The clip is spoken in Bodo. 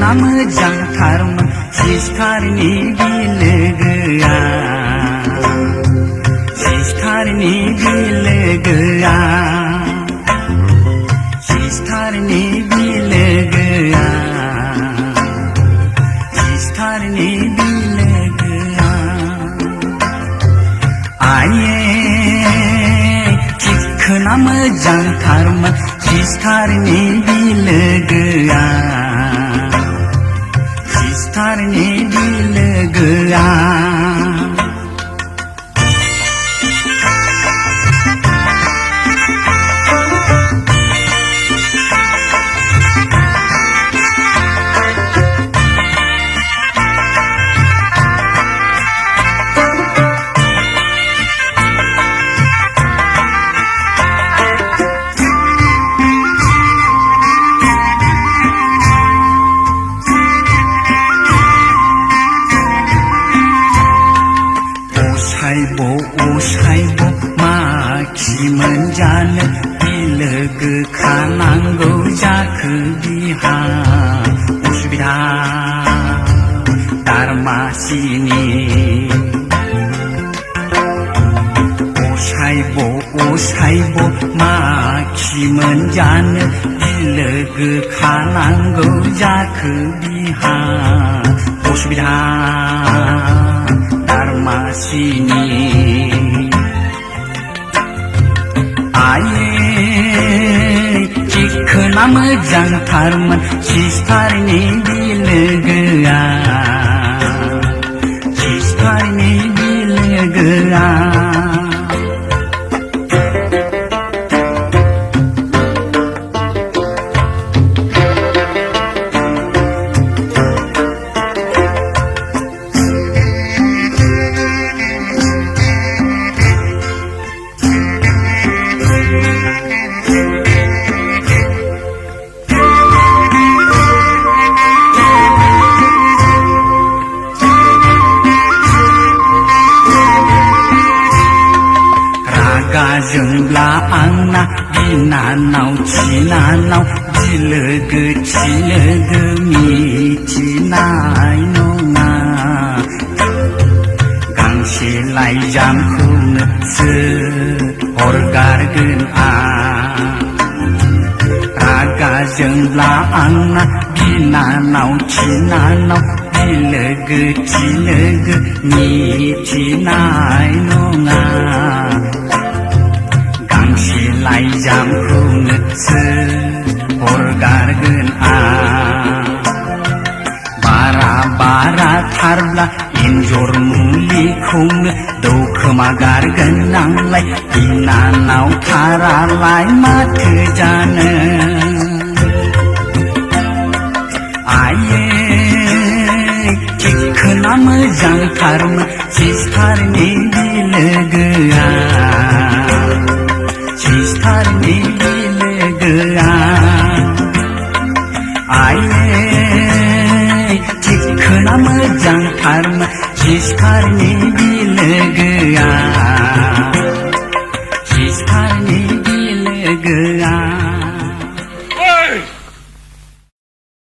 सिखोना मोजांथारमोन सिस्टारनि बिलोगोआ सिस्टारनि बिलोगोआ सिस्टारनि बिलोगोआ सिस्टारनि बिलोगोआ आये सिखोना मोजांथारमोन सिस्टारनि बिलोगोआ सिस्टारनि बिलोगोआ असाइब' माखि मोनजानो बिलोगो खानांगौ जाखो बिहा उसुबिदा दारमासिनि असाइब' माखि मोनजानो बिलोगो खानांगौ जाखो बिहा उसुबिदा दारमासिनि आये सिखोना मोजांथारमोन सिस्टारनि बिलोगोआ सिस्टारनि बिलोगोआ जोंब्ला आंना बिनानाव थिनानाव बिलोगो थिलोगो मिथिनाय नङा गांसे लाइजामखौनोसो हरगारगोन आं रागा जोंब्ला आंना बिनानाव थिनानाव बिलोगो थिलोगो मिथिनाय नङा गांसे लाइजामखौनोसो हरगारगोन आं बारा थारब्ला एन्जर मुलिखौनो दौखोमा गारगोन आंलाय बिनानाव थारालाय माथो जानो आये सिखोना मोजांथारमोन सिस्टारनि बिलोगोआ सिस्टारनि बिलोगोआ आये सिखोना मोजांथारमोन सिस्टारनि बिलोगोआ सिस्टारनि बिलोगोआ